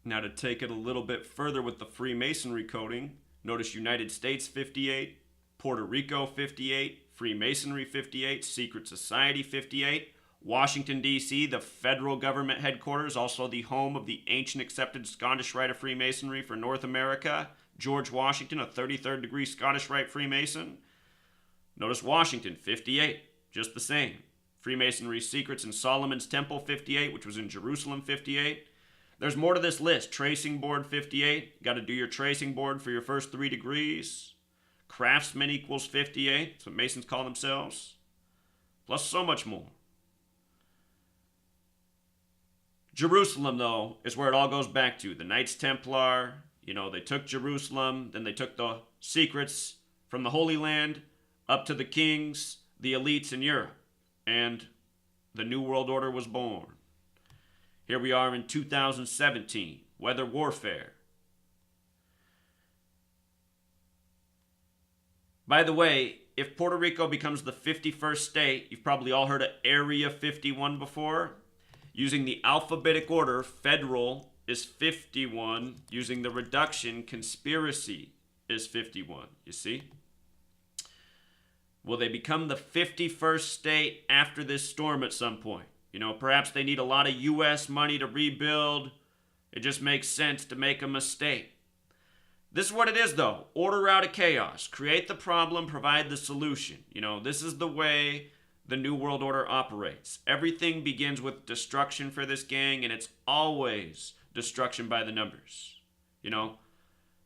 Now to take it a little bit further with the Freemasonry coding, notice United States 58, Puerto Rico 58, Freemasonry 58, Secret Society 58, Washington, D.C., the federal government headquarters, also the home of the ancient accepted Scottish Rite of Freemasonry for North America. George Washington, a 33rd degree Scottish Rite Freemason. Notice Washington, 58, just the same. Freemasonry Secrets in Solomon's Temple, 58, which was in Jerusalem, 58. There's more to this list. Tracing board, 58. Got to do your tracing board for your first 3 degrees. Craftsman equals 58. That's what Masons call themselves. Plus so much more. Jerusalem, though, is where it all goes back to. The Knights Templar, they took Jerusalem, then they took the secrets from the Holy Land up to the kings, the elites in Europe, and the New World Order was born. Here we are in 2017, weather warfare. By the way, if Puerto Rico becomes the 51st state, you've probably all heard of Area 51 before. Using the alphabetic order, federal is 51. Using the reduction, conspiracy is 51. You see? Will they become the 51st state after this storm at some point? Perhaps they need a lot of U.S. money to rebuild. It just makes sense to make them a state. This is what it is, though. Order out of chaos. Create the problem, provide the solution. This is the way the New World Order operates. Everything begins with destruction for this gang, and it's always destruction by the numbers.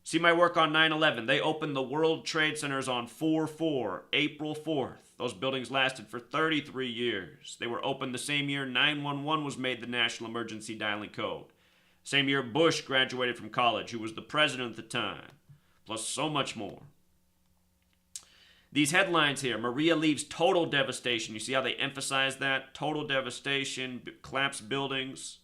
See my work on 9/11. They opened the World Trade Centers on 4/4, April 4th. Those buildings lasted for 33 years. They were opened the same year 911 was made the national emergency dialing code. Same year Bush graduated from college, who was the president at the time. Plus so much more. These headlines here, Maria leaves total devastation. You see how they emphasize that? Total devastation, collapsed buildings.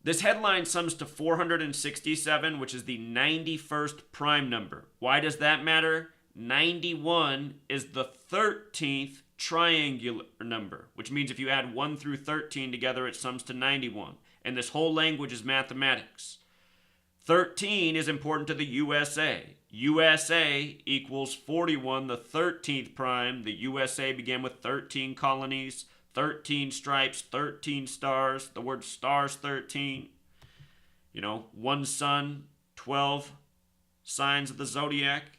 This headline sums to 467, which is the 91st prime number. Why does that matter? 91 is the 13th triangular number, which means if you add 1 through 13 together, it sums to 91. And this whole language is mathematics. 13 is important to the USA. USA equals 41, the 13th prime. The USA began with 13 colonies, 13 stripes, 13 stars. The word stars, 13. One sun, 12 signs of the zodiac.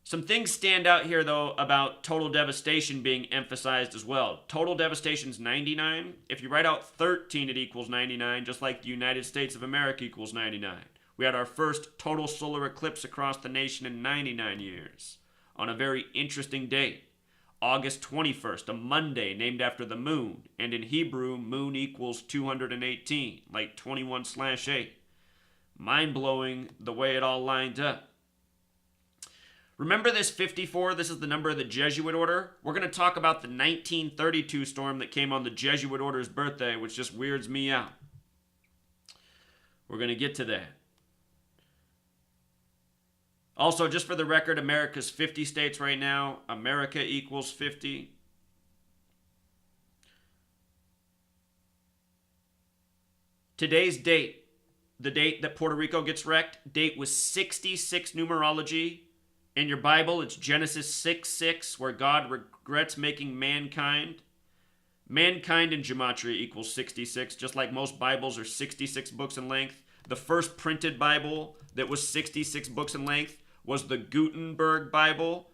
Some things stand out here, though, about total devastation being emphasized as well. Total devastation is 99. If you write out 13, it equals 99, just like the United States of America equals 99. We had our first total solar eclipse across the nation in 99 years, on a very interesting date. August 21st, a Monday named after the moon, and in Hebrew, moon equals 218, like 21/8. Mind-blowing the way it all lined up. Remember this 54? This is the number of the Jesuit order. We're going to talk about the 1932 storm that came on the Jesuit order's birthday, which just weirds me out. We're going to get to that. Also, just for the record, America's 50 states right now. America equals 50. Today's date, the date that Puerto Rico gets wrecked, date was 66 numerology. In your Bible, it's Genesis 6:6, where God regrets making mankind. Mankind in gematria equals 66, just like most Bibles are 66 books in length. The first printed Bible that was 66 books in length was the Gutenberg Bible.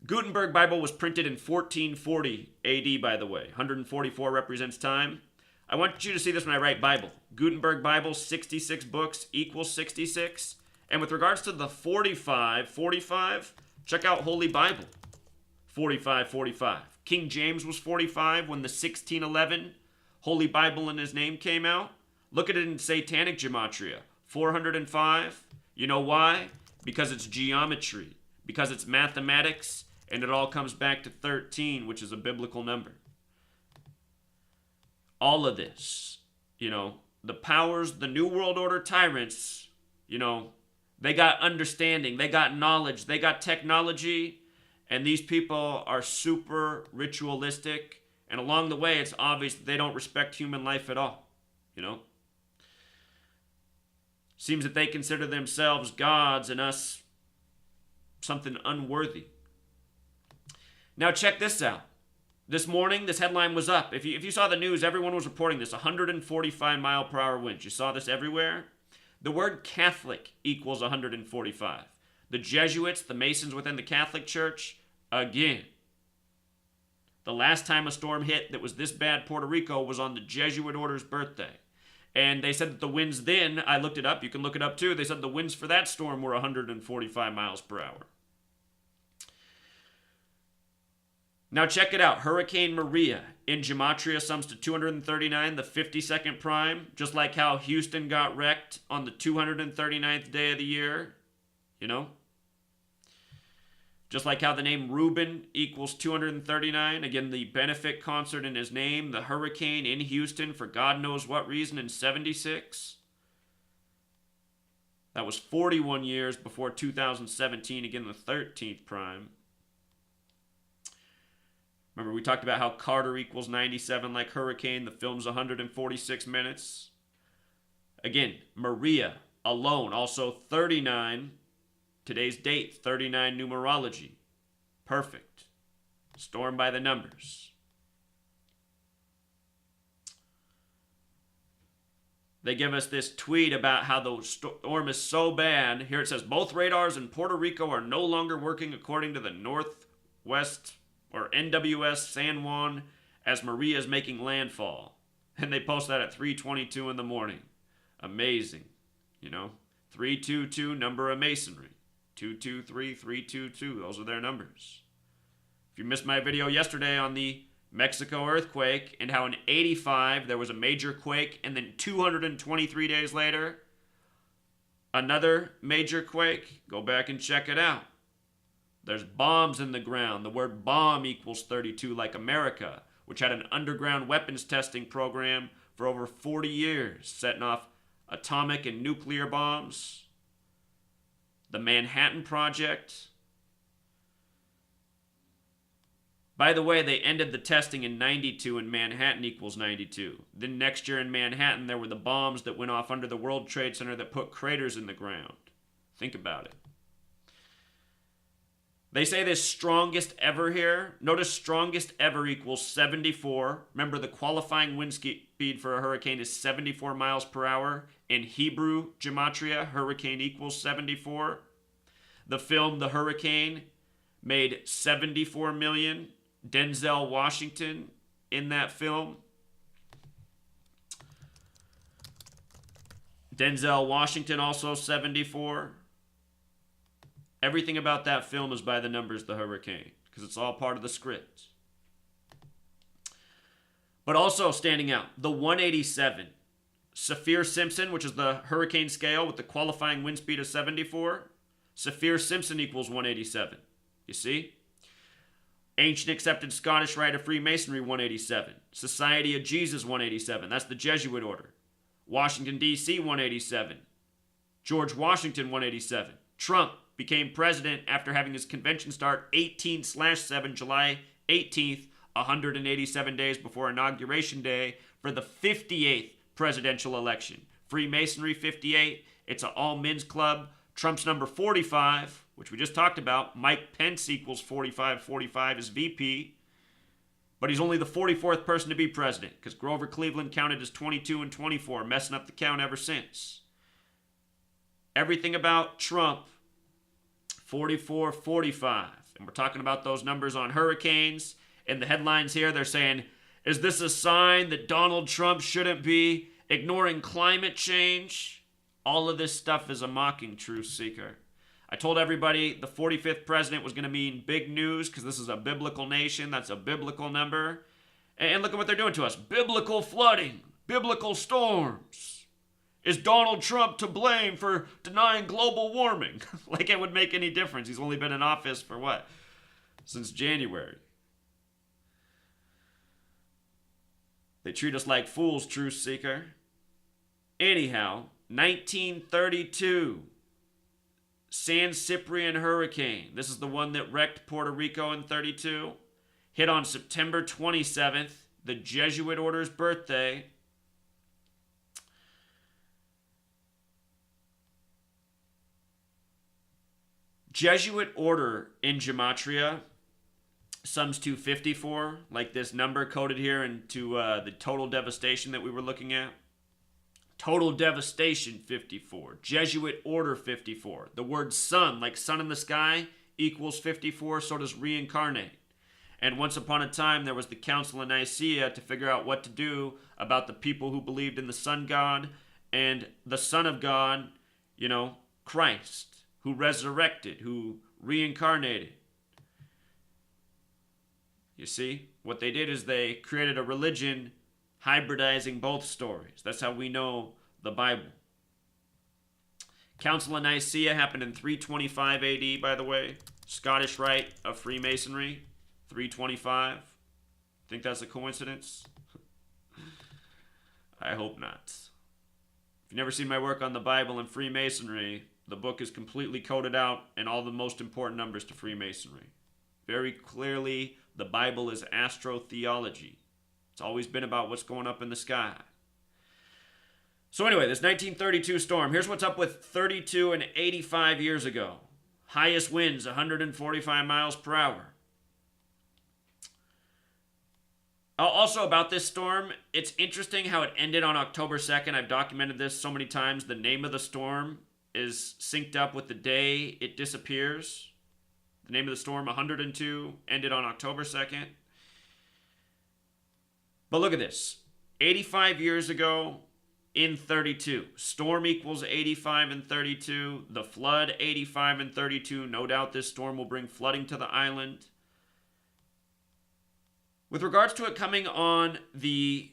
Gutenberg Bible was printed in 1440 AD, by the way. 144 represents time. I want you to see this when I write Bible. Gutenberg Bible, 66 books equals 66. And with regards to the 45, check out Holy Bible. 45. King James was 45 when the 1611 Holy Bible in his name came out. Look at it in Satanic Gematria. 405. You know why? Because it's geometry. Because it's mathematics. And it all comes back to 13, which is a biblical number. All of this, the powers, the New World Order tyrants, they got understanding, they got knowledge, they got technology, and these people are super ritualistic. And along the way, it's obvious that they don't respect human life at all. you know? Seems that they consider themselves gods and us something unworthy. Now check this out. This morning, this headline was up. If you saw the news, everyone was reporting this, 145-mile-per-hour winds. You saw this everywhere? The word Catholic equals 145. The Jesuits, the Masons within the Catholic Church, again. The last time a storm hit that was this bad Puerto Rico was on the Jesuit order's birthday. And they said that the winds then, I looked it up, you can look it up too, they said the winds for that storm were 145 miles per hour. Now check it out. Hurricane Maria in Gematria sums to 239, the 52nd prime. Just like how Houston got wrecked on the 239th day of the year. You know? Just like how the name Reuben equals 239. Again, the benefit concert in his name. The hurricane in Houston for God knows what reason in 76. That was 41 years before 2017. Again, the 13th prime. Remember, we talked about how Carter equals 97 like Hurricane. The film's 146 minutes. Again, Maria alone, also 39. Today's date, 39 numerology. Perfect. Storm by the numbers. They give us this tweet about how the storm is so bad. Here it says, both radars in Puerto Rico are no longer working according to the Northwest or NWS San Juan as Maria is making landfall. And they post that at 3:22 in the morning. Amazing. You know, 322, number of masonry. 223, 322, those are their numbers. If you missed my video yesterday on the Mexico earthquake and how in 85 there was a major quake and then 223 days later, another major quake, go back and check it out. There's bombs in the ground. The word bomb equals 32 like America, which had an underground weapons testing program for over 40 years, setting off atomic and nuclear bombs. The Manhattan Project. By the way, they ended the testing in 92 and Manhattan equals 92. Then next year in Manhattan, there were the bombs that went off under the World Trade Center that put craters in the ground. Think about it. They say this strongest ever here. Notice strongest ever equals 74. Remember, the qualifying wind speed for a hurricane is 74 miles per hour. In Hebrew gematria, hurricane equals 74. The film The Hurricane made 74 million. Denzel Washington in that film. Denzel Washington also 74. Everything about that film is by the numbers, The Hurricane, because it's all part of the script. But also standing out, the 187. Saffir-Simpson, which is the hurricane scale with the qualifying wind speed of 74. Saffir-Simpson equals 187. You see? Ancient Accepted Scottish Rite of Freemasonry, 187. Society of Jesus, 187. That's the Jesuit order. Washington, D.C., 187. George Washington, 187. Trump became president after having his convention start 18/7 July 18th, 187 days before Inauguration Day for the 58th presidential election. Freemasonry 58, it's an all-men's club. Trump's number 45, which we just talked about. Mike Pence equals 45 as VP. But he's only the 44th person to be president because Grover Cleveland counted as 22 and 24, messing up the count ever since. Everything about Trump, 44, 45. And we're talking about those numbers on hurricanes. And the headlines here, they're saying, is this a sign that Donald Trump shouldn't be ignoring climate change? All of this stuff is a mocking truth seeker. I told everybody the 45th president was going to mean big news because this is a biblical nation. That's a biblical number. And look at what they're doing to us. Biblical flooding. Biblical storms. Is Donald Trump to blame for denying global warming? Like it would make any difference. He's only been in office for what? Since January. They treat us like fools, truth seeker. Anyhow, 1932. San Ciprian hurricane. This is the one that wrecked Puerto Rico in 32. Hit on September 27th, the Jesuit order's birthday. Jesuit order in Gematria sums to 54, like this number coded here into the total devastation that we were looking at. Total devastation 54. Jesuit order 54. The word sun, like sun in the sky, equals 54, so does reincarnate. And once upon a time, there was the Council of Nicaea to figure out what to do about the people who believed in the sun god and the Son of God, Christ, who resurrected, who reincarnated. You see, what they did is they created a religion hybridizing both stories. That's how we know the Bible. Council of Nicaea happened in 325 AD, by the way. Scottish Rite of Freemasonry, 325. Think that's a coincidence? I hope not. If you've never seen my work on the Bible and Freemasonry, the book is completely coded out and all the most important numbers to Freemasonry. Very clearly, the Bible is astrotheology. It's always been about what's going up in the sky. So anyway, this 1932 storm, here's what's up with 32 and 85 years ago. Highest winds, 145 miles per hour. Also about this storm, it's interesting how it ended on October 2nd. I've documented this so many times. The name of the storm is synced up with the day it disappears. The name of the storm, 102, ended on October 2nd. But look at this. 85 years ago in 32. Storm equals 85 and 32. The flood, 85 and 32. No doubt this storm will bring flooding to the island. With regards to it coming on the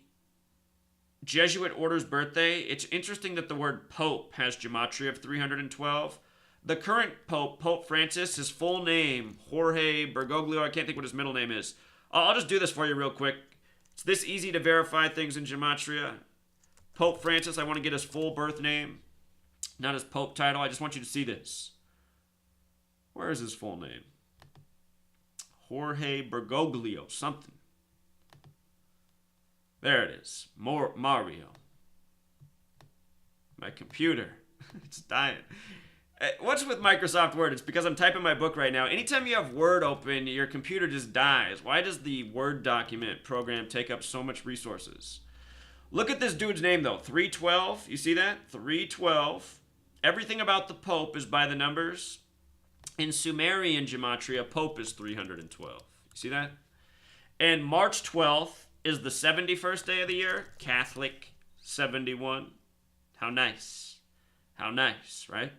Jesuit order's birthday, it's interesting that the word Pope has gematria of 312. The current Pope, Pope Francis, his full name, Jorge Bergoglio, I can't think what his middle name is. I'll just do this for you real quick. It's this easy to verify things in gematria. Pope Francis, I want to get his full birth name, not his Pope title. I just want you to see this. Where is his full name? Jorge Bergoglio, something. There it is. Mario. My computer. It's dying. What's with Microsoft Word? It's because I'm typing my book right now. Anytime you have Word open, your computer just dies. Why does the Word document program take up so much resources? Look at this dude's name, though. 312. You see that? 312. Everything about the Pope is by the numbers. In Sumerian gematria, Pope is 312. You see that? And March 12th is the 71st day of the year. Catholic 71. How nice. How nice, right?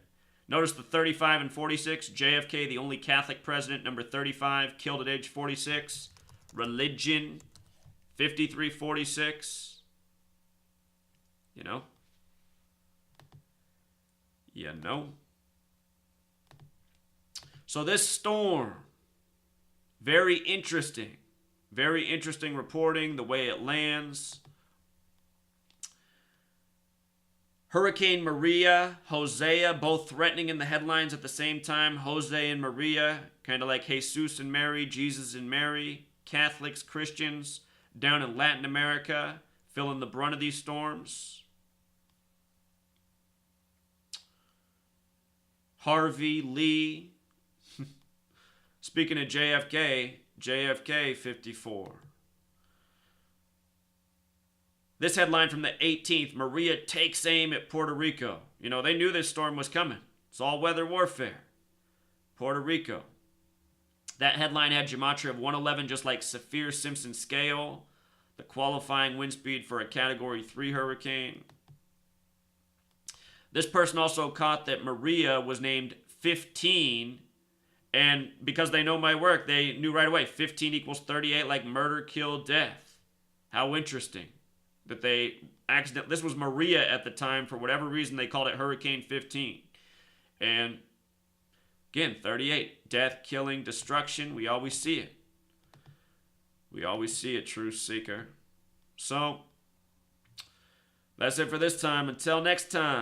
Notice the 35 and 46. JFK, the only Catholic president, number 35, killed at age 46. Religion, 5346. You know? So this storm, very interesting. Very interesting reporting, the way it lands. Hurricane Maria, Hosea, both threatening in the headlines at the same time. Jose and Maria, kind of like Jesus and Mary, Jesus and Mary. Catholics, Christians, down in Latin America, feeling the brunt of these storms. Harvey, Lee. Speaking of JFK, JFK 54. This headline from the 18th, Maria takes aim at Puerto Rico. They knew this storm was coming. It's all weather warfare. Puerto Rico. That headline had gematria of 111, just like Saffir-Simpson scale, the qualifying wind speed for a Category 3 hurricane. This person also caught that Maria was named 15, and because they know my work, they knew right away 15 equals 38, like murder, kill, death. How interesting that they accidentally, this was Maria at the time, for whatever reason they called it Hurricane 15. And again, 38, death, killing, destruction, we always see it. We always see it, truth seeker. So, that's it for this time. Until next time.